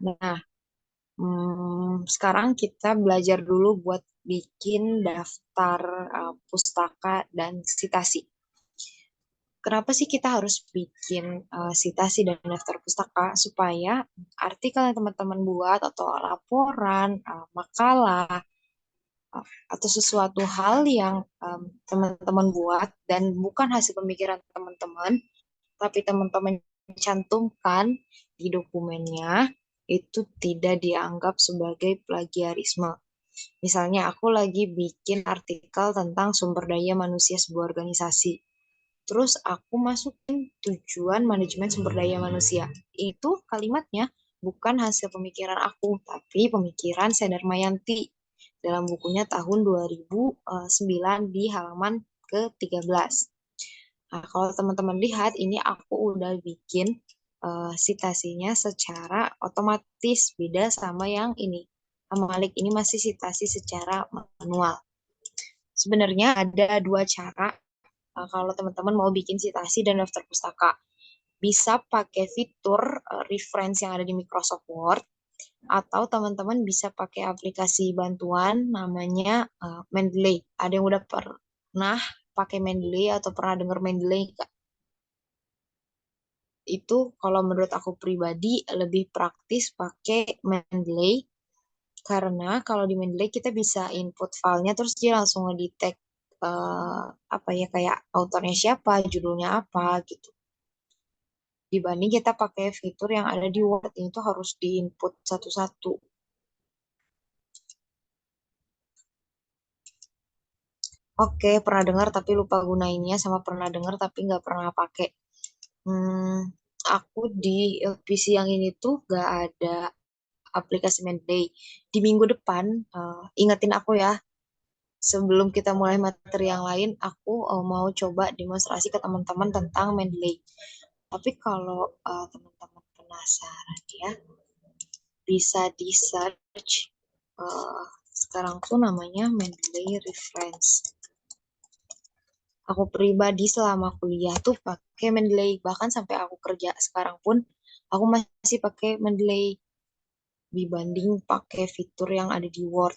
Nah, sekarang kita belajar dulu buat bikin daftar pustaka dan sitasi. Kenapa sih kita harus bikin sitasi dan daftar pustaka? Supaya artikel yang teman-teman buat atau laporan, makalah, atau sesuatu hal yang teman-teman buat dan bukan hasil pemikiran teman-teman, tapi teman-teman cantumkan di dokumennya, itu tidak dianggap sebagai plagiarisme. Misalnya aku lagi bikin artikel tentang sumber daya manusia sebuah organisasi. Terus aku masukin tujuan manajemen sumber daya manusia. Itu kalimatnya bukan hasil pemikiran aku, tapi pemikiran Sendar Mayanti dalam bukunya tahun 2009 di halaman ke-13. Nah, kalau teman-teman lihat, ini aku udah bikin sitasinya secara otomatis, beda sama yang ini. Malik ini masih sitasi secara manual. Sebenarnya ada dua cara kalau teman-teman mau bikin sitasi dan daftar pustaka. Bisa pakai fitur reference yang ada di Microsoft Word, atau teman-teman bisa pakai aplikasi bantuan namanya Mendeley. Ada yang udah pernah pakai Mendeley atau pernah dengar Mendeley? Itu kalau menurut aku pribadi lebih praktis pakai Mendeley, karena kalau di Mendeley kita bisa input filenya terus dia langsung ngedetect eh, apa ya, kayak autornya siapa, judulnya apa gitu. Dibanding kita pakai fitur yang ada di Word, itu harus diinput satu-satu. Oke, pernah dengar tapi lupa gunainnya, sama pernah dengar tapi nggak pernah pakai. Hmm, aku di PC yang ini tuh nggak ada aplikasi Mendeley. Di minggu depan, ingetin aku ya, sebelum kita mulai materi yang lain, aku mau coba demonstrasi ke teman-teman tentang Mendeley. Tapi kalau teman-teman penasaran ya, bisa di search. Sekarang tuh namanya Mendeley Reference. Aku pribadi selama kuliah tuh pakai Mendeley, bahkan sampai aku kerja sekarang pun aku masih pakai Mendeley dibanding pakai fitur yang ada di Word.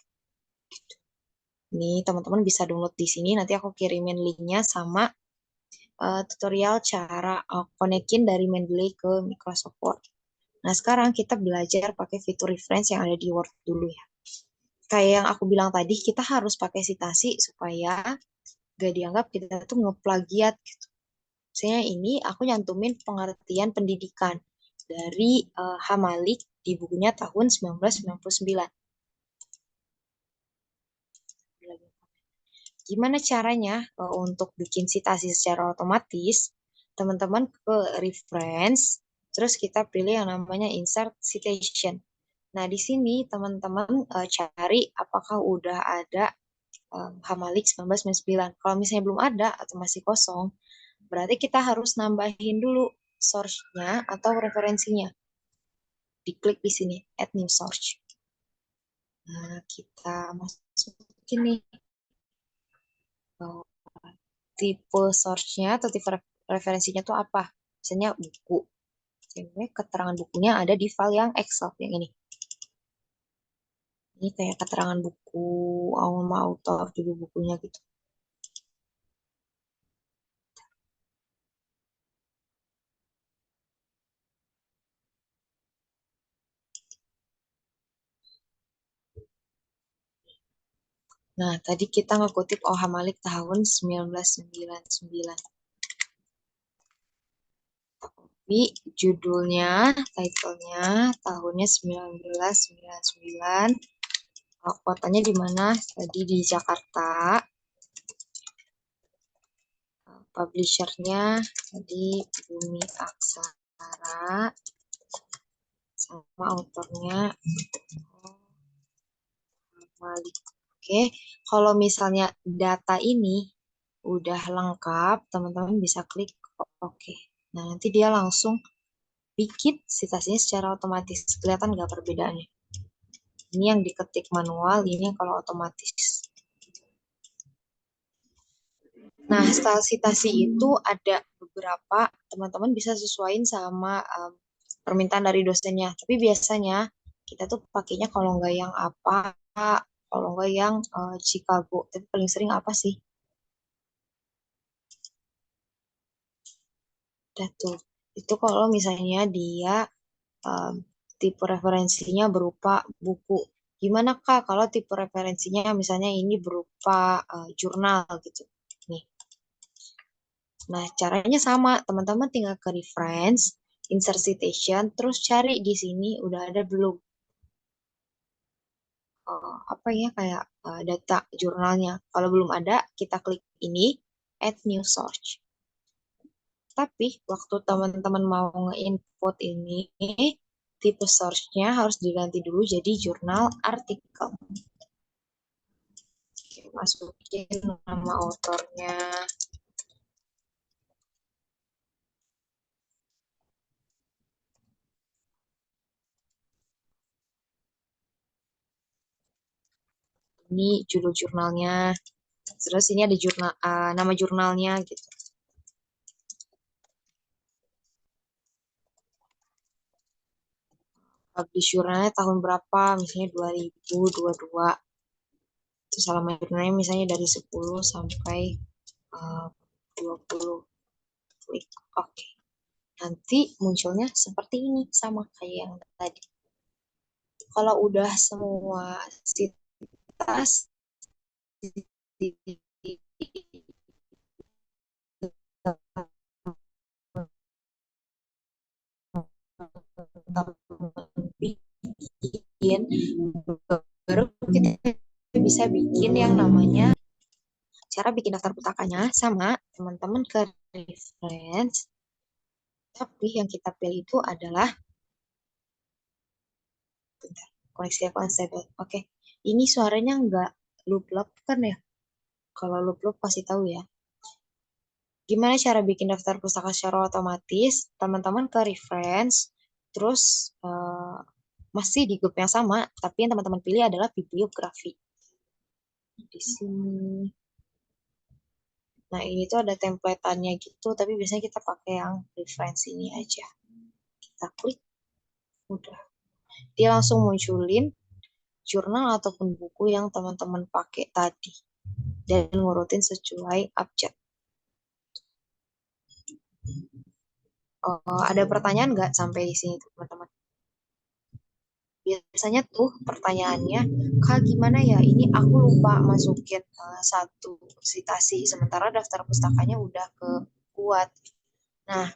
Nih, teman-teman bisa download di sini. Nanti aku kirimin linknya sama tutorial cara konekin dari Mendeley ke Microsoft Word. Nah, sekarang kita belajar pakai fitur reference yang ada di Word dulu ya. Kayak yang aku bilang tadi, kita harus pakai citasi supaya gak dianggap kita tuh ngeplagiat gitu. Misalnya ini aku nyantumin pengertian pendidikan dari Hamalik di bukunya tahun 1999. Gimana caranya untuk bikin citasi secara otomatis? Teman-teman ke reference, terus kita pilih yang namanya insert citation. Nah, di sini teman-teman cari apakah udah ada Hamalik 1999. Kalau misalnya belum ada atau masih kosong, berarti kita harus nambahin dulu source-nya atau referensinya. Diklik di sini, add new source. Nah, kita masukin nih tipe source-nya atau tipe referensinya tuh apa. Misalnya buku. Jadi, keterangan bukunya ada di file yang Excel, yang ini. Ini kayak keterangan buku, sama author juga bukunya gitu. Nah, tadi kita ngekutip Oha Malik tahun 1999. Tapi judulnya, title-nya tahunnya 1999. Kotanya di mana? Tadi di Jakarta. Publisher-nya tadi Bumi Aksara. Sama autornya Malik. Oke, kalau misalnya data ini udah lengkap, teman-teman bisa klik oke. Nah, nanti dia langsung bikin citasinya secara otomatis. Kelihatan nggak perbedaannya? Ini yang diketik manual, ini yang kalau otomatis. Nah, style citasi itu ada beberapa, teman-teman bisa sesuaiin sama permintaan dari dosennya. Tapi biasanya Kita tuh pakainya kalau nggak yang apa, kalau nggak yang Chicago. Tapi paling sering apa sih? Udah tuh. Itu kalau misalnya dia um, tipe referensinya berupa buku. Gimana Kak kalau tipe referensinya misalnya ini berupa jurnal gitu. Nih. Nah, caranya sama. Teman-teman tinggal ke reference, insert citation, terus cari di sini udah ada belum apa ya kayak data jurnalnya. Kalau belum ada, kita klik ini add new source. Tapi waktu teman-teman mau nge-input ini, tipe source-nya harus diganti dulu jadi jurnal artikel. Oke, masukin nama autornya. Ini judul jurnalnya. Terus ini ada jurnal nama jurnalnya gitu. Publish jurnalnya tahun berapa? Misalnya 2022. Terus halaman jurnalnya misalnya dari 10 sampai 20. Klik oke. Nanti munculnya seperti ini sama kayak yang tadi. Kalau udah semua sitas bikin, baru kita bisa bikin yang namanya cara bikin daftar putakanya sama teman-teman ke reference, tapi yang kita pilih itu adalah bentar, koneksi aku unstable. Oke, ini suaranya nggak loop kan ya? Kalau loop pasti tahu ya. Gimana cara bikin daftar pustaka secara otomatis? Teman-teman ke reference, terus masih di grup yang sama, tapi yang teman-teman pilih adalah bibliografi. Di sini. Nah, ini tuh ada templateannya gitu, tapi biasanya kita pakai yang reference ini aja. Kita klik, udah. Dia langsung munculin jurnal ataupun buku yang teman-teman pakai tadi. Dan ngurutin sesuai abjad. Ada pertanyaan nggak sampai di sini, teman-teman? Biasanya tuh pertanyaannya, Kak gimana ya, ini aku lupa masukin satu citasi, sementara daftar pustakanya udah kuat. Nah,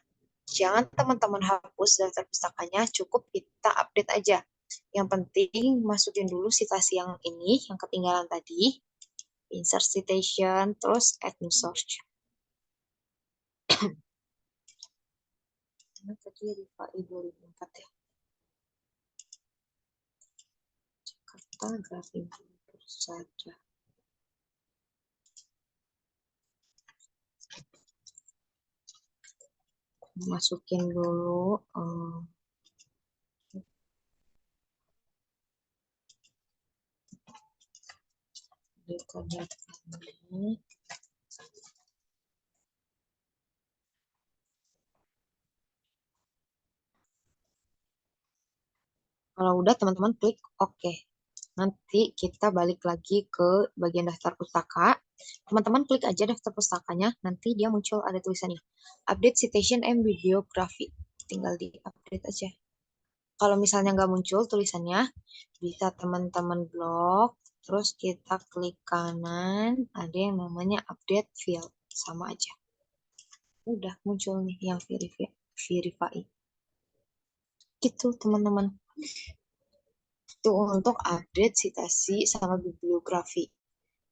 jangan teman-teman hapus daftar pustakanya, cukup kita update aja. Yang penting masukin dulu citasi yang ini, yang ketinggalan tadi, insert citation, terus add new source. Ini tadi Rifai 2004 ya. Jakarta Grafik Persada. Masukin dulu data ini. Kalau udah teman-teman klik OK. Nanti kita balik lagi ke bagian daftar pustaka. Teman-teman klik aja daftar pustakanya, nanti dia muncul ada tulisannya. Update citation and bibliography. Tinggal di update aja. Kalau misalnya nggak muncul tulisannya, bisa teman-teman blok, terus kita klik kanan, ada yang namanya update field. Sama aja. Udah muncul nih yang verify. Gitu teman-teman. Itu untuk update citasi sama bibliografi.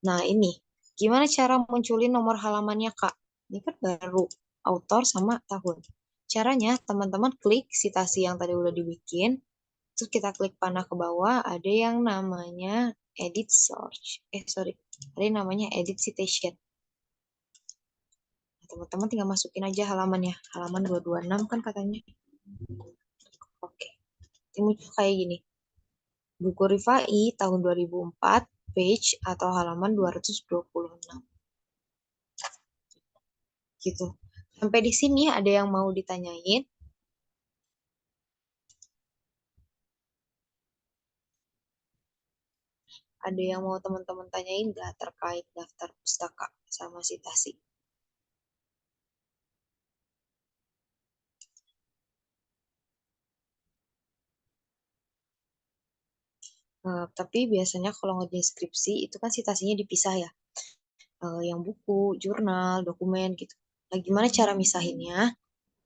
Nah, ini gimana cara munculin nomor halamannya, Kak? Ini kan baru author sama tahun. Caranya, teman-teman klik citasi yang tadi udah dibikin, terus kita klik panah ke bawah, ada yang namanya edit search. Sorry, ada yang namanya edit citation. Nah, teman-teman tinggal masukin aja halamannya. Halaman 226 kan katanya. Oke. Ini muncul kayak gini. Buku Rifai tahun 2004, page atau halaman 226. Gitu. Sampai di sini ada yang mau ditanyain? Ada yang mau teman-teman tanyain nggak terkait daftar pustaka sama Citasi? Tapi biasanya kalau ngerjain skripsi itu kan citasinya dipisah ya. Yang buku, jurnal, dokumen gitu. Nah, gimana cara misahinnya?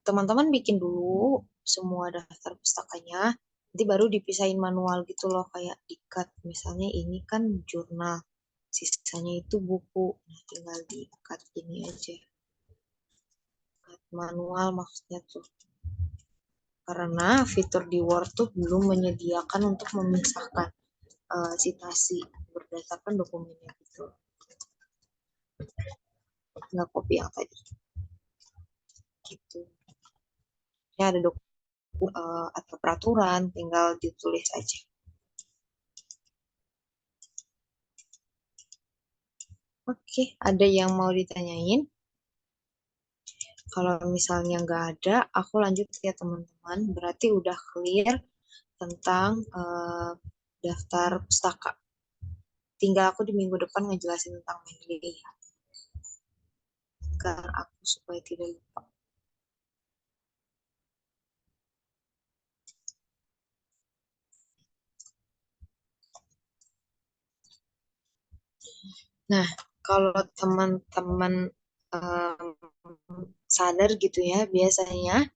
Teman-teman bikin dulu semua daftar pustakanya, nanti baru dipisahin manual gitu loh, kayak di-cut. Misalnya ini kan jurnal, sisanya itu buku. Nah, tinggal di-cut ini aja. Cut manual maksudnya tuh. Karena fitur di Word tuh belum menyediakan untuk memisahkan citasi berdasarkan dokumennya gitu. Nggak copy yang tadi. Gitu. Ini ada atau peraturan, tinggal ditulis aja. Oke, ada yang mau ditanyain? Kalau misalnya nggak ada, aku lanjut ya teman-teman. Berarti udah clear tentang daftar pustaka. Tinggal aku di minggu depan ngejelasin tentang mandiri ya, agar aku supaya tidak lupa. Nah, kalau teman-teman um, sadar gitu ya, biasanya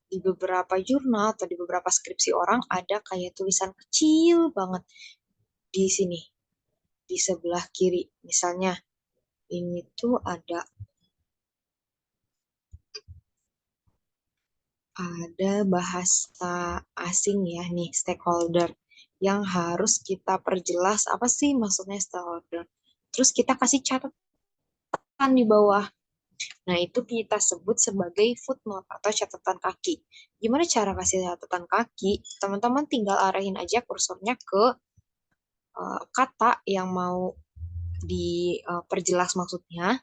di beberapa jurnal atau di beberapa skripsi orang ada kayak tulisan kecil banget di sini, di sebelah kiri. Misalnya, ini tuh ada bahasa asing ya nih, stakeholder, yang harus kita perjelas apa sih maksudnya stakeholder. Terus kita kasih catatan di bawah. Nah, itu kita sebut sebagai footnote atau catatan kaki. Gimana cara kasih catatan kaki? Teman-teman tinggal arahin aja kursornya ke kata yang mau diperjelas maksudnya.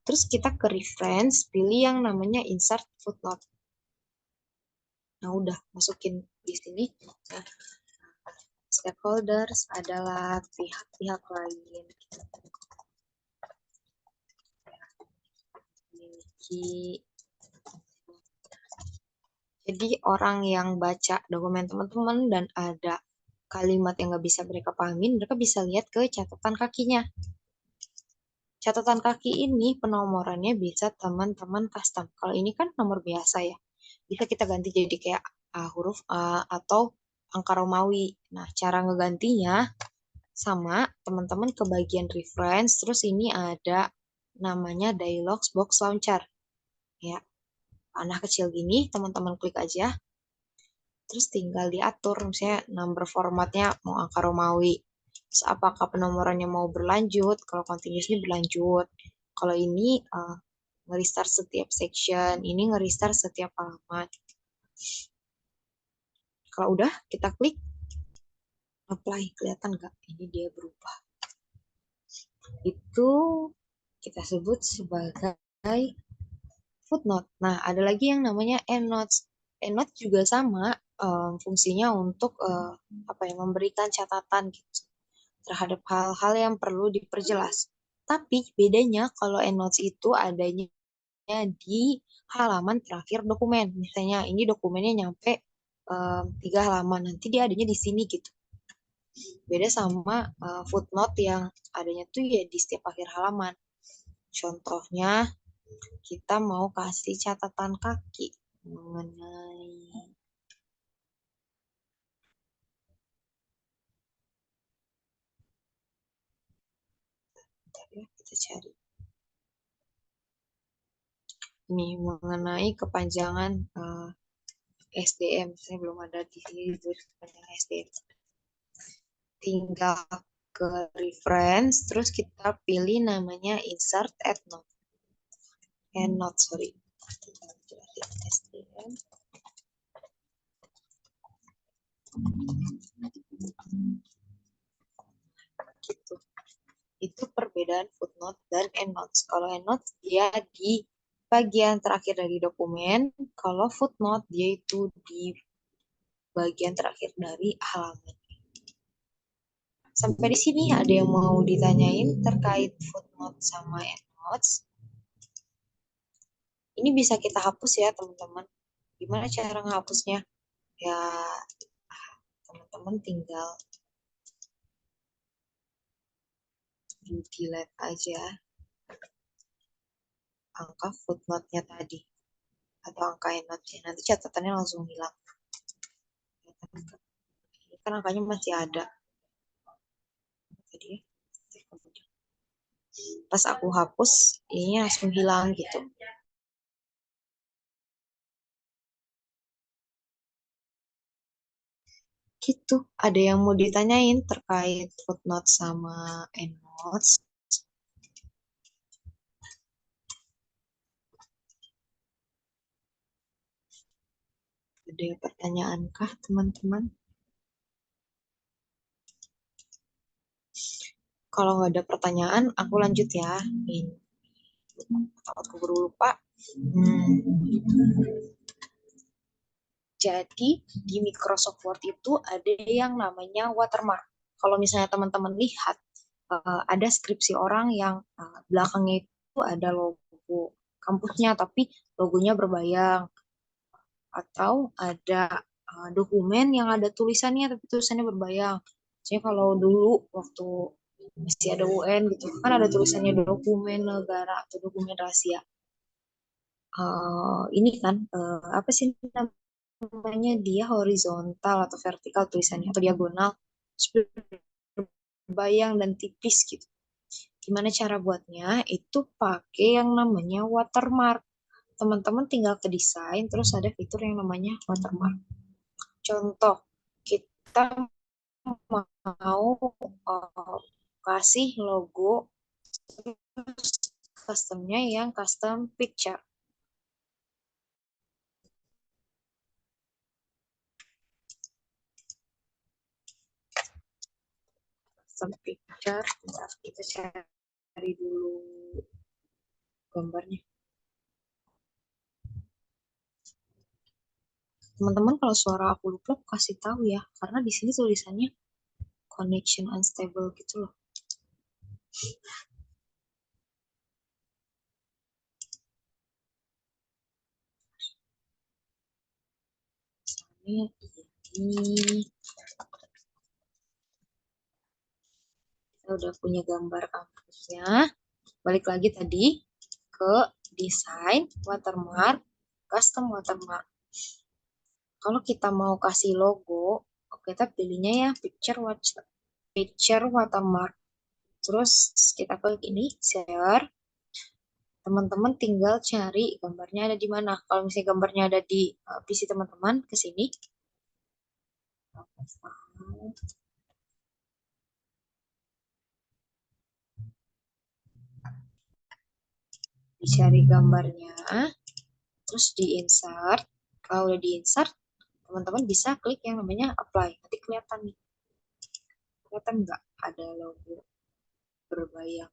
Terus kita ke reference, pilih yang namanya insert footnote. Nah, udah masukin di sini. Nah, stakeholders adalah pihak-pihak lain memiliki. Jadi orang yang baca dokumen teman-teman dan ada kalimat yang nggak bisa mereka pahamin, mereka bisa lihat ke catatan kakinya. Catatan kaki ini penomorannya bisa teman-teman custom. Kalau ini kan nomor biasa ya. Bisa kita ganti jadi kayak huruf A atau angka Romawi. Nah, cara ngegantinya sama teman-teman ke bagian reference, terus ini ada namanya dialogs box launcher. Ya, panah kecil gini, teman-teman klik aja. Terus tinggal diatur, misalnya number formatnya mau angka Romawi. Terus apakah penomorannya mau berlanjut? Kalau continuous ini berlanjut. Kalau ini nge-restart setiap section, ini nge-restart setiap halaman. Kalau udah, kita klik apply. Kelihatan nggak? Ini dia berubah. Itu kita sebut sebagai footnote. Nah, ada lagi yang namanya endnotes. Endnotes juga sama fungsinya untuk apa ya, memberikan catatan gitu terhadap hal-hal yang perlu diperjelas. Tapi bedanya kalau endnotes itu adanya di halaman terakhir dokumen. Misalnya ini dokumennya nyampe 3 halaman, nanti dia adanya di sini gitu. Beda sama footnote yang adanya tuh ya di setiap akhir halaman. Contohnya, kita mau kasih catatan kaki mengenai ya, kita cari ini mengenai kepanjangan SDM. Saya belum ada di sini kepanjangan SDM. Tinggal ke reference, terus kita pilih namanya insert endnote, sorry. SDM. Gitu. Itu perbedaan footnote dan endnotes. Kalau endnotes dia di bagian terakhir dari dokumen, kalau footnote dia itu di bagian terakhir dari halaman. Sampai di sini ada yang mau ditanyain terkait footnote sama endnotes. Ini bisa kita hapus ya teman-teman. Gimana cara menghapusnya? Ya teman-teman tinggal di delete aja angka footnote-nya tadi atau angka endnote-nya. Nanti catatannya langsung hilang. Ini kan angkanya masih ada. Jadi pas aku hapus, ini langsung hilang gitu. Gitu. Ada yang mau ditanyain terkait footnote sama endnotes? Ada pertanyaan kah teman-teman? Kalau nggak ada pertanyaan, aku lanjut ya. Ini takut keburu lupa. Jadi di Microsoft Word itu ada yang namanya watermark. Kalau misalnya teman-teman lihat, ada skripsi orang yang belakangnya itu ada logo kampusnya, tapi logonya berbayang. Atau ada dokumen yang ada tulisannya, tapi tulisannya berbayang. Misalnya kalau dulu waktu masih ada UN gitu, kan ada tulisannya dokumen negara atau dokumen rahasia. Ini kan, apa sih namanya, dia horizontal atau vertikal tulisannya, atau diagonal, berbayang dan tipis gitu. Gimana cara buatnya? Itu pakai yang namanya watermark. Teman-teman tinggal ke desain, terus ada fitur yang namanya watermark. Contoh, kita mau kasih logo customnya yang custom picture. Custom picture, bentar, kita cari dulu gambarnya. Teman-teman kalau suara aku lupa kasih tahu ya, karena di sini tulisannya connection unstable gitu loh. Ini kita udah punya gambar kampusnya. Balik lagi tadi ke desain, watermark, custom watermark. Kalau kita mau kasih logo, kita pilihnya ya picture watermark. Terus kita klik ini share. Teman-teman tinggal cari gambarnya ada di mana. Kalau misalnya gambarnya ada di PC teman-teman, ke sini. Dicari gambarnya, terus di insert. Kalau udah di insert, teman-teman bisa klik yang namanya apply. Nanti kelihatan nih. Kelihatan nggak ada logo berbayang.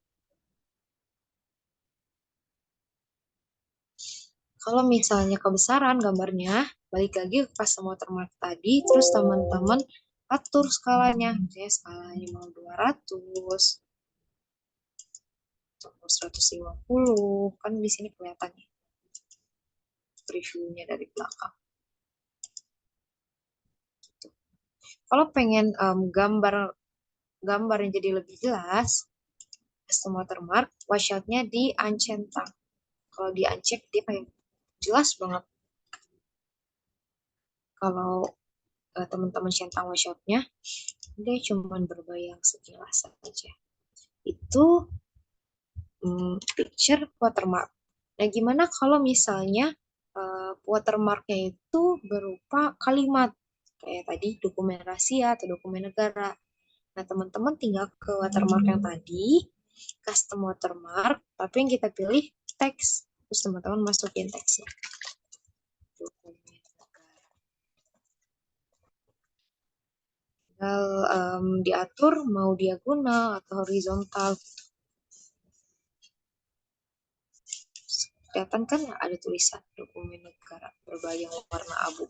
Kalau misalnya kebesaran gambarnya, balik lagi ke custom watermark tadi, terus teman-teman atur skalanya. Misalnya skalanya mau 200, atau 150, kan di sini kelihatan ya previewnya dari belakang. Kalau pengen gambar yang jadi lebih jelas, custom watermark, washoutnya di uncentang. Kalau di uncheck dia kayak jelas banget. Kalau teman-teman centang washoutnya, dia cuma berbayang sekilas saja. Itu picture watermark. Nah, gimana kalau misalnya watermarknya itu berupa kalimat kayak tadi dokumen rahasia atau dokumen negara. Nah, teman-teman tinggal ke watermark yang tadi, custom watermark, tapi yang kita pilih teks. Terus teman-teman masukin teksnya. Dokumen negara. Tinggal diatur mau diagonal atau horizontal. Kelihatan kan ada tulisan dokumen negara berbayang warna abu.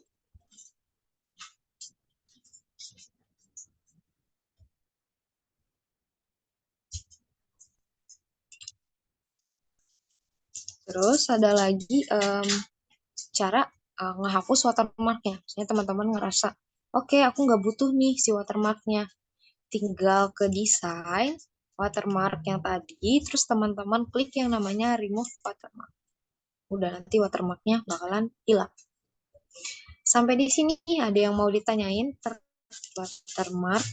Terus ada lagi cara ngehapus watermarknya. Misalnya teman-teman ngerasa, oke aku nggak butuh nih si watermarknya. Tinggal ke desain watermark yang tadi, terus teman-teman klik yang namanya remove watermark. Udah nanti watermarknya bakalan hilang. Sampai di sini ada yang mau ditanyain terkait watermark.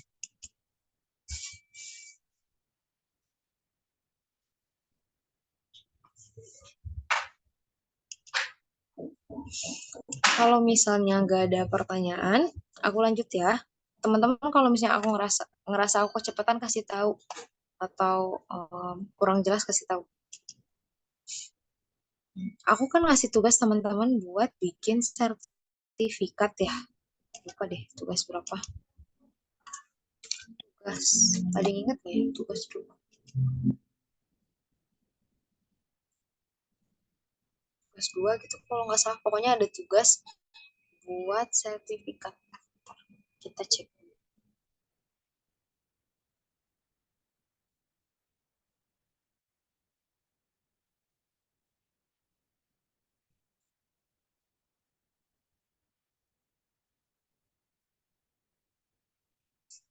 Kalau misalnya nggak ada pertanyaan, aku lanjut ya. Teman-teman kalau misalnya aku ngerasa aku kecepatan kasih tahu atau kurang jelas kasih tahu. Aku kan ngasih tugas teman-teman buat bikin sertifikat ya. Lupa deh tugas berapa. Tugas, ada yang ingat nggak ya tugas dulu? Tugas dua gitu kalau nggak salah. Pokoknya ada tugas buat sertifikat. Kita cek.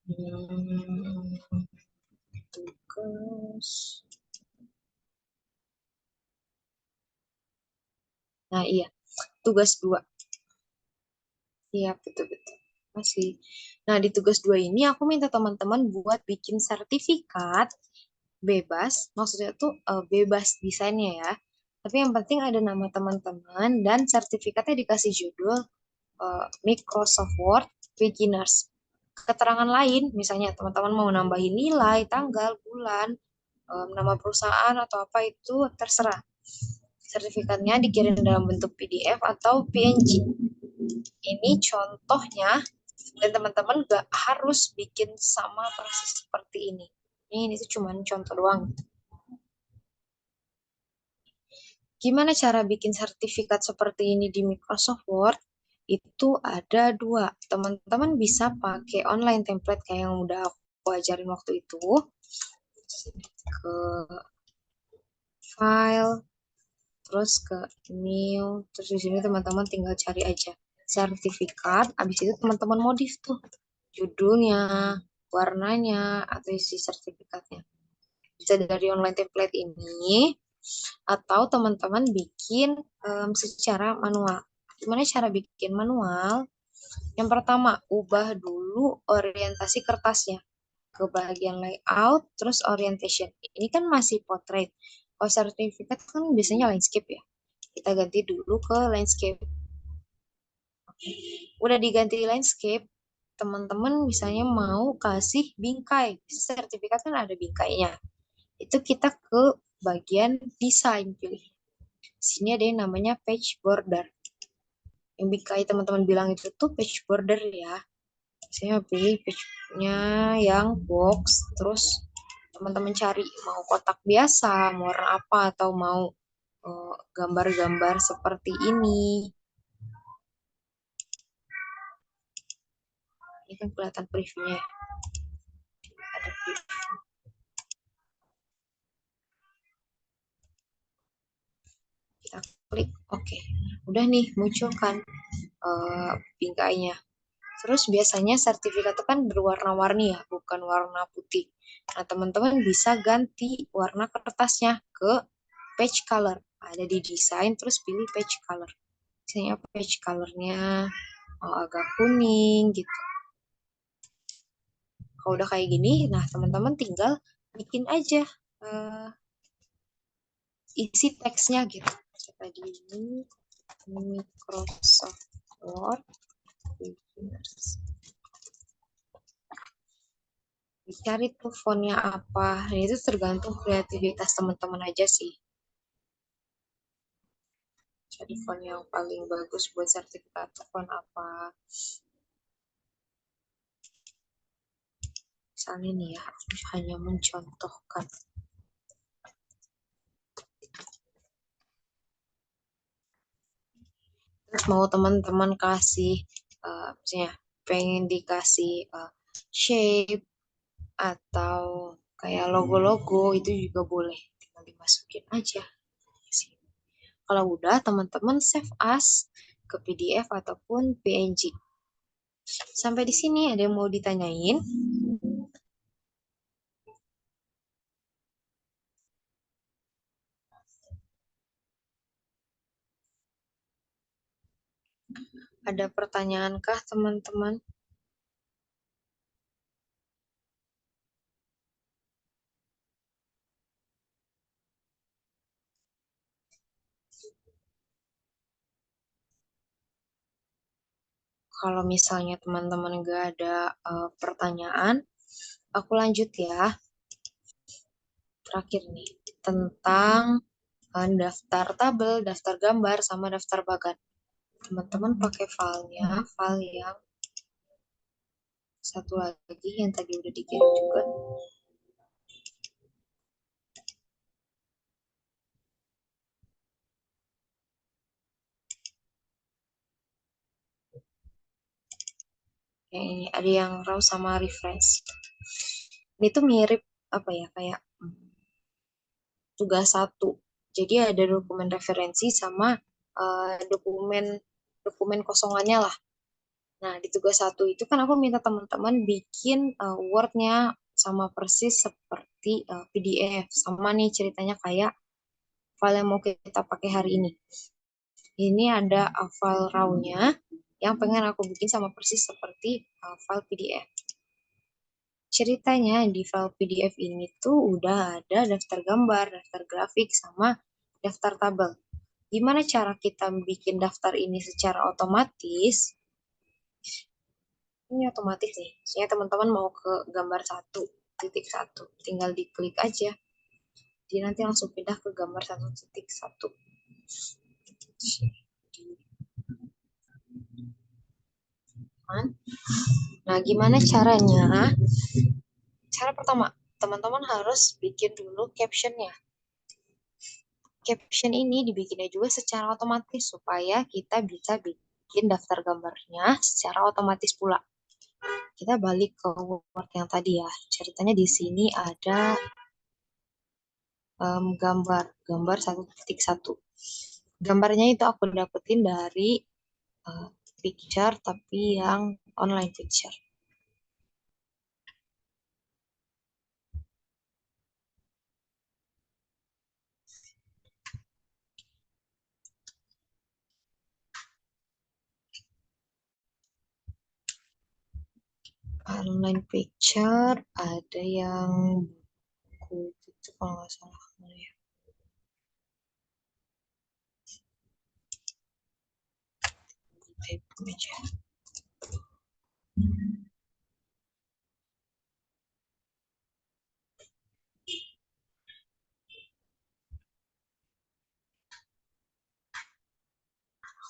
Hmm, tugas. Nah iya, tugas dua. Iya, betul-betul. Masih. Nah, di tugas dua ini aku minta teman-teman buat bikin sertifikat bebas. Maksudnya tuh bebas desainnya ya. Tapi yang penting ada nama teman-teman dan sertifikatnya dikasih judul Microsoft Word Beginners. Keterangan lain, misalnya teman-teman mau nambahin nilai, tanggal, bulan, nama perusahaan atau apa itu terserah. Sertifikatnya dikirim dalam bentuk PDF atau PNG. Ini contohnya, dan teman-teman gak harus bikin sama persis seperti ini. Ini tuh cuma contoh doang. Gimana cara bikin sertifikat seperti ini di Microsoft Word? Itu ada dua. Teman-teman bisa pakai online template kayak yang udah aku ajarin waktu itu. Ke file, terus ke new, terus di sini teman-teman tinggal cari aja sertifikat. Habis itu teman-teman modif tuh judulnya, warnanya, atau isi sertifikatnya. Bisa dari online template ini, atau teman-teman bikin secara manual. Gimana cara bikin manual? Yang pertama, ubah dulu orientasi kertasnya ke bagian layout, terus orientation. Ini kan masih portrait. Kalau sertifikat kan biasanya landscape ya. Kita ganti dulu ke landscape. Udah diganti landscape, teman-teman misalnya mau kasih bingkai. Sertifikat kan ada bingkainya. Itu kita ke bagian desain pilih. Sini ada yang namanya page border. Yang bingkai teman-teman bilang itu tuh page border ya. Saya pilih page-nya yang box, terus teman-teman cari mau kotak biasa, mau warna apa, atau mau gambar-gambar seperti ini. Ini kan kelihatan previewnya. Ada preview. Kita klik oke. Udah nih muncul kan bingkainya. Terus biasanya sertifikat itu kan berwarna-warni ya, bukan warna putih. Nah, teman-teman bisa ganti warna kertasnya ke page color. Ada di desain, terus pilih page color. Misalnya page colornya agak kuning gitu. Kalau udah kayak gini, nah teman-teman tinggal bikin aja uh, isi teksnya gitu. Tadi ini Microsoft Word Beginners. Dicari tuh fontnya apa. Nah, itu tergantung kreativitas teman-teman aja sih. Cari font yang paling bagus buat sertifikat tuh font apa. Misalnya nih ya, aku hanya mencontohkan. Terus mau teman-teman kasih, misalnya pengen dikasih shape atau kayak logo-logo itu juga boleh. Tinggal dimasukin aja. Kalau udah, teman-teman save as ke PDF ataupun PNG. Sampai di sini ada yang mau ditanyain? Ada pertanyaankah teman-teman? Kalau misalnya teman-teman nggak ada pertanyaan, aku lanjut ya. Terakhir nih, tentang daftar tabel, daftar gambar, sama daftar bagan. Teman-teman pakai filenya, file yang satu lagi yang tadi udah dikirim juga. Yang ini ada yang raw sama reference. Ini tuh mirip apa ya, kayak tugas satu. Jadi ada dokumen referensi sama dokumen dokumen kosongannya lah. Nah, di tugas satu itu kan aku minta teman-teman bikin Word-nya sama persis seperti PDF. Sama nih ceritanya kayak file yang mau kita pakai hari ini. Ini ada file raw-nya yang pengen aku bikin sama persis seperti file PDF. Ceritanya di file PDF ini tuh udah ada daftar gambar, daftar grafik, sama daftar tabel. Gimana cara kita bikin daftar ini secara otomatis? Ini otomatis nih. Misalnya teman-teman mau ke gambar 1.1, tinggal diklik aja. Dia nanti langsung pindah ke gambar 1.1. Nah, gimana caranya? Cara pertama, teman-teman harus bikin dulu captionnya. Caption ini dibikinnya juga secara otomatis supaya kita bisa bikin daftar gambarnya secara otomatis pula. Kita balik ke Word yang tadi ya. Ceritanya di sini ada gambar 1.1. Gambarnya itu aku dapetin dari picture tapi yang online picture. Online picture ada yang buku gitu kalau nggak salah. Ya. Aja.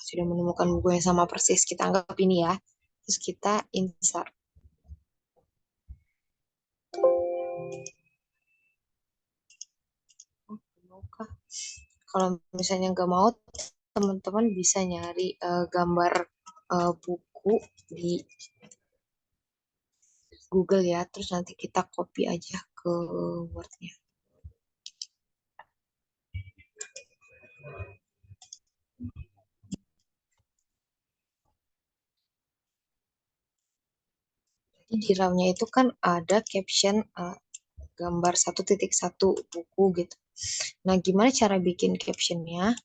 Sudah menemukan buku yang sama persis, kita anggap ini ya. Terus kita insert. Kalau misalnya nggak mau, teman-teman bisa nyari gambar buku di Google ya. Terus nanti kita copy aja ke Word-nya. Di RAM-nya itu kan ada caption gambar 1.1 buku gitu. Nah, gimana cara bikin captionnya?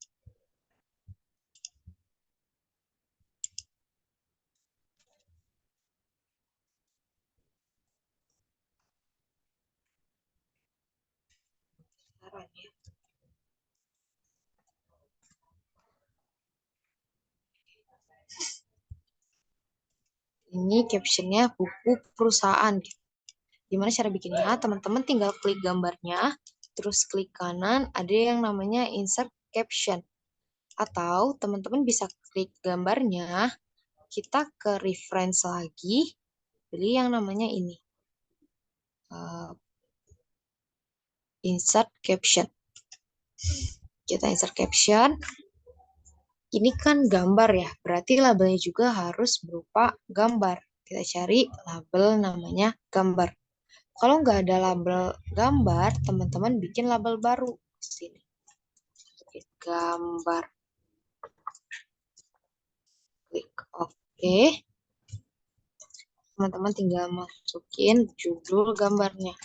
Ini captionnya buku perusahaan. Gimana cara bikinnya? Teman-teman tinggal klik gambarnya, terus klik kanan, ada yang namanya insert caption. Atau teman-teman bisa klik gambarnya, kita ke reference lagi, pilih yang namanya ini. Insert caption. Kita insert caption. Ini kan gambar ya, berarti labelnya juga harus berupa gambar. Kita cari label namanya gambar. Kalau nggak ada label gambar, teman-teman bikin label baru di sini. gambar. Klik OK. Teman-teman tinggal masukin judul gambarnya,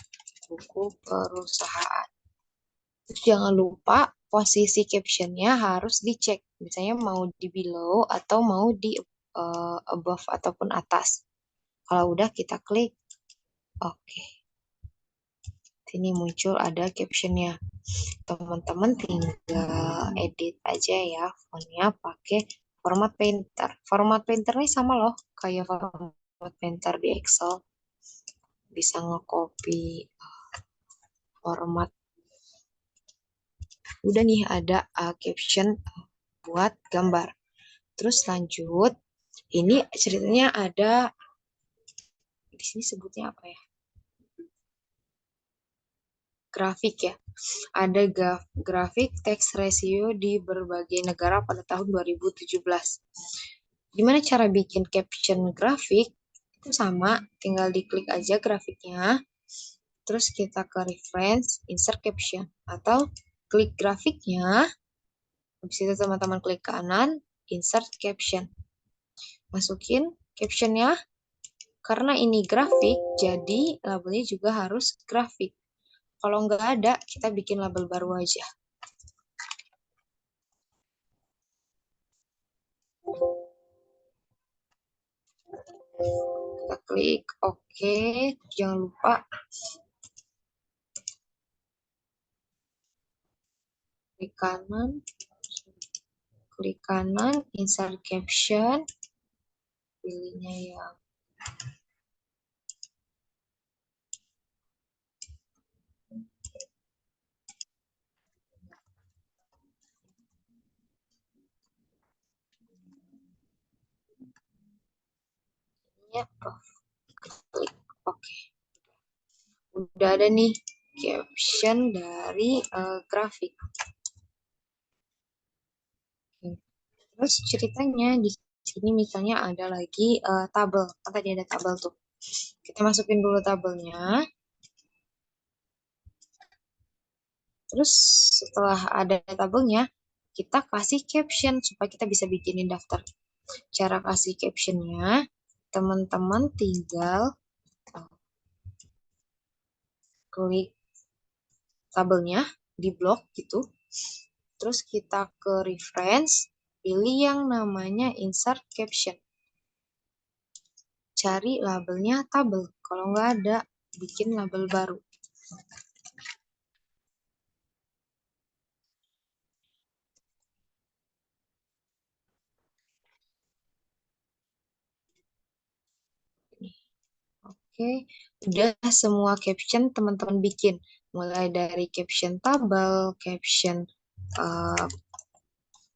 buku perusahaan. Terus jangan lupa posisi captionnya harus dicek. Misalnya mau di below atau mau di above ataupun atas. Kalau udah kita klik OK. Sini muncul ada captionnya. Teman-teman tinggal edit aja ya fontnya pakai format painter. Format painter ini sama loh kayak format painter di Excel. Bisa nge-copy format. Udah nih ada caption buat gambar. Terus lanjut. Ini ceritanya ada di sini sebutnya apa ya? Grafik ya. Ada grafik tax ratio di berbagai negara pada tahun 2017. Gimana cara bikin caption grafik? Itu sama, tinggal diklik aja grafiknya. Terus kita ke reference, insert caption. Atau klik grafiknya. Habis itu teman-teman klik kanan, insert caption. Masukin captionnya. Karena ini grafik, jadi labelnya juga harus grafik. Kalau nggak ada, kita bikin label baru aja. Kita klik OK. Jangan lupa klik kanan, insert caption, pilihnya yang ya, klik OK. Udah ada nih caption dari grafik. Terus ceritanya di sini misalnya ada lagi tabel. Kan tadi ada tabel tuh. Kita masukin dulu tabelnya. Terus setelah ada tabelnya, kita kasih caption supaya kita bisa bikinin daftar. Cara kasih captionnya, teman-teman tinggal klik tabelnya di blok gitu. Terus kita ke reference, pilih yang namanya insert caption. Cari labelnya tabel. Kalau nggak ada, bikin label baru. Oke, udah semua caption teman-teman bikin. Mulai dari caption tabel, caption uh,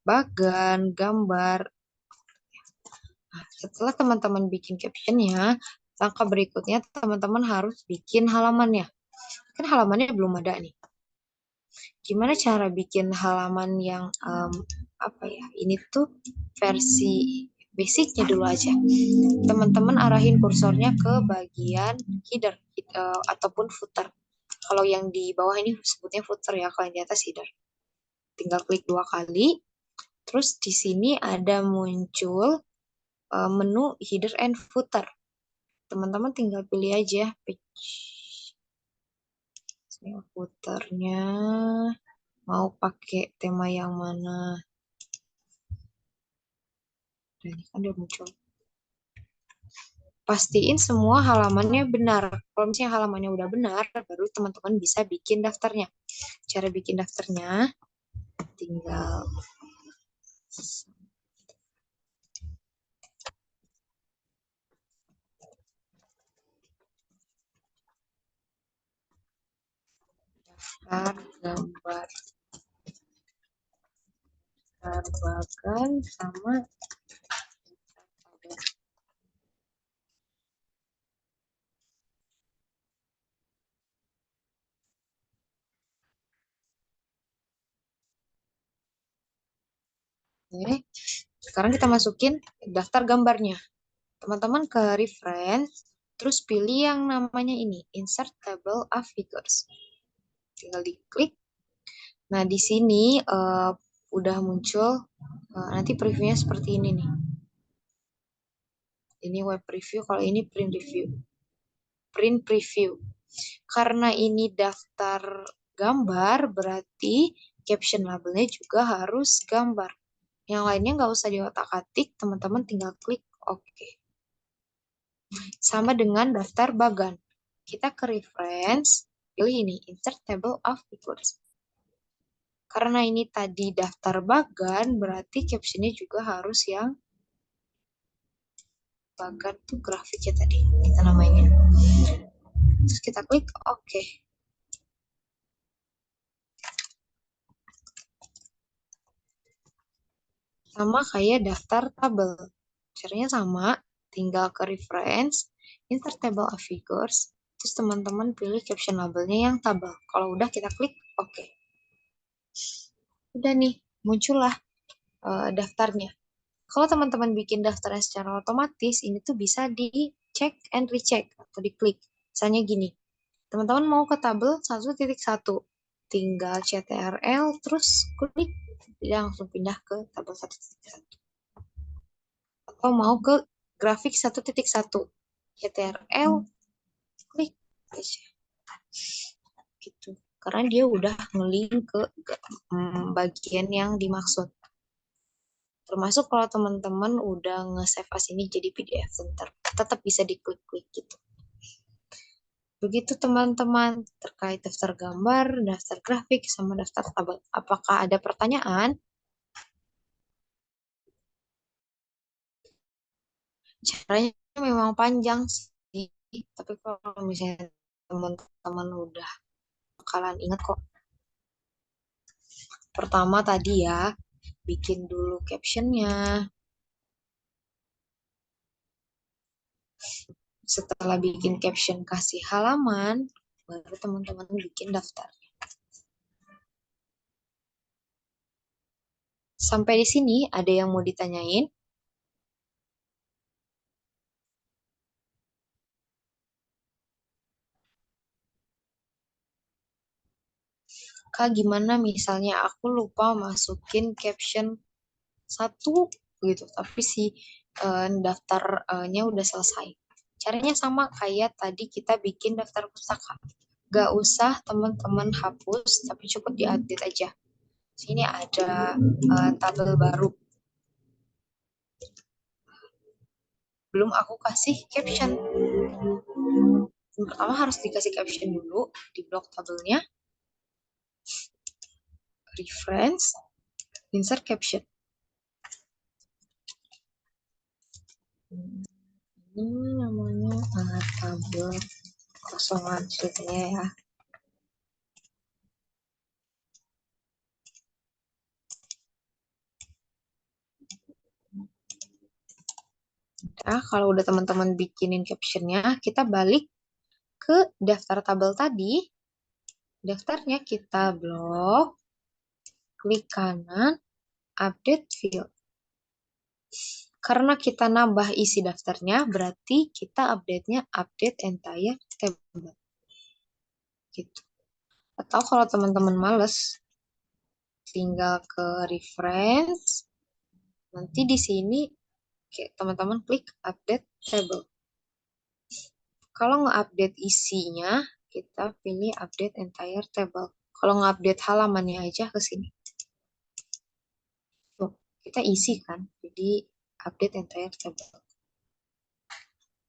bagan, gambar. Nah, setelah teman-teman bikin captionnya, langkah berikutnya teman-teman harus bikin halamannya. Kan halamannya belum ada nih. Gimana cara bikin halaman yang apa ya? Ini tuh versi basicnya dulu aja. Teman-teman arahin kursornya ke bagian header ataupun footer. Kalau yang di bawah ini sebutnya footer ya, kalau yang di atas header. Tinggal klik 2 kali. Terus di sini ada muncul menu header and footer. Teman-teman tinggal pilih aja page. Footernya mau pakai tema yang mana. Nah, ini kan udah muncul. Pastiin semua halamannya benar. Kalau misalnya halamannya udah benar, baru teman-teman bisa bikin daftarnya. Cara bikin daftarnya, tinggal gambar bagan sama Oke. Sekarang kita masukin daftar gambarnya. Teman-teman ke reference, terus pilih yang namanya ini, insert table of figures. Tinggal diklik. Nah, di sini udah muncul nanti previewnya seperti ini nih. Ini web preview, kalau ini print review. Print preview. Karena ini daftar gambar, berarti caption labelnya juga harus gambar. Yang lainnya nggak usah diotak-atik, teman-teman tinggal klik OK. Sama dengan daftar bagan. Kita ke reference, pilih ini, insert table of figures. Karena ini tadi daftar bagan, berarti captionnya juga harus yang bagan tuh grafik ya tadi, kita namanya. Terus kita klik OK. Sama kayak daftar tabel. Caranya sama, tinggal ke reference, insert table of figures, terus teman-teman pilih caption labelnya yang tabel. Kalau udah kita klik OK. Udah nih, muncullah daftarnya. Kalau teman-teman bikin daftarnya secara otomatis, ini tuh bisa dicek and recheck atau diklik. Misalnya gini, teman-teman mau ke tabel 1.1, tinggal CTRL, terus klik, dia langsung pindah ke tabel 1.1. Atau mau ke grafik 1.1, CTRL, klik aja. Gitu. Karena dia udah ngelink ke bagian yang dimaksud. Termasuk kalau teman-teman udah nge-save as ini jadi PDF, tetap bisa diklik-klik gitu. Begitu teman-teman terkait daftar gambar, daftar grafik, sama daftar tabel. Apakah ada pertanyaan? Caranya memang panjang sih, tapi kalau misalnya teman-teman udah bakalan ingat kok. Pertama tadi ya, bikin dulu captionnya. Setelah bikin caption kasih halaman, baru teman-teman bikin daftar. Sampai di sini ada yang mau ditanyain? Kak, gimana misalnya aku lupa masukin caption satu gitu, tapi si daftarnya udah selesai. Caranya sama kayak tadi kita bikin daftar pustaka. Gak usah teman-teman hapus, tapi cukup diupdate aja. Sini ada tabel baru. Belum aku kasih caption. Yang pertama harus dikasih caption dulu di blok tabelnya. Reference, insert caption. Ini namanya tabel kosongan ceritanya ya. Nah, kalau udah teman-teman bikinin captionnya, kita balik ke daftar tabel tadi. Daftarnya kita blok, klik kanan, update field. Karena kita nambah isi daftarnya, berarti kita update-nya update entire table. Gitu. Atau kalau teman-teman males, tinggal ke reference. Nanti di sini teman-teman klik update table. Kalau nge-update isinya, kita pilih update entire table. Kalau nge-update halamannya aja ke sini. Tuh, kita isi kan, jadi update entire table.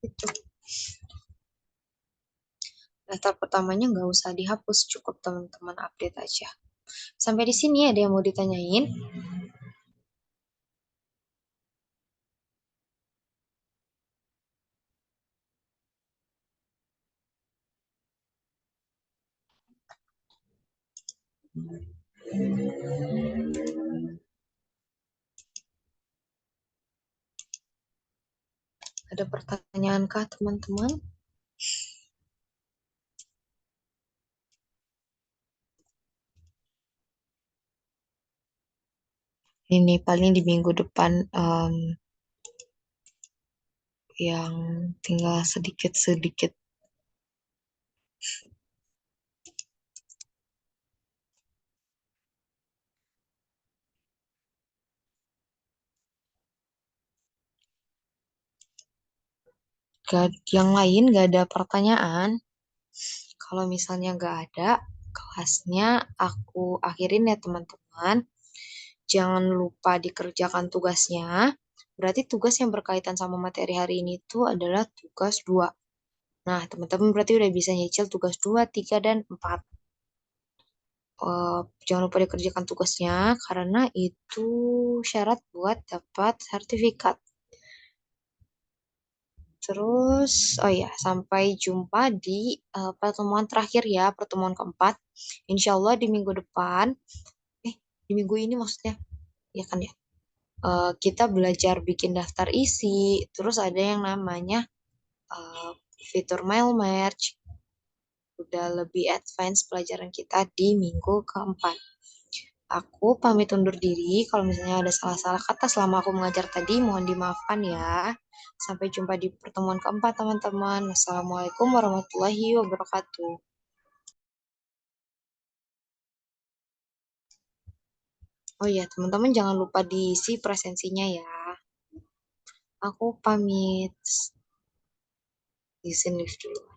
Itu. Data pertamanya nggak usah dihapus, cukup teman-teman update aja. Sampai di sini ada yang mau ditanyain? Ada pertanyaan kah teman-teman? Ini paling di minggu depan yang tinggal sedikit-sedikit. yang lain gak ada pertanyaan. Kalau misalnya gak ada, kelasnya aku akhirin ya teman-teman. Jangan lupa dikerjakan tugasnya. Berarti tugas yang berkaitan sama materi hari ini itu adalah tugas 2. Nah, teman-teman berarti udah bisa nyicil tugas 2, 3, dan 4. Jangan lupa dikerjakan tugasnya karena itu syarat buat dapat sertifikat. Terus, oh ya, sampai jumpa di pertemuan terakhir ya, pertemuan keempat. Insya Allah di minggu depan, di minggu ini maksudnya, ya kan ya, kita belajar bikin daftar isi, terus ada yang namanya eh, fitur mail merge, udah lebih advance pelajaran kita di minggu keempat. Aku pamit undur diri. Kalau misalnya ada salah-salah kata selama aku mengajar tadi, mohon dimaafkan ya. Sampai jumpa di pertemuan keempat, teman-teman. Wassalamualaikum warahmatullahi wabarakatuh. Oh iya, teman-teman jangan lupa diisi presensinya ya. Aku pamit. Izin lift dulu.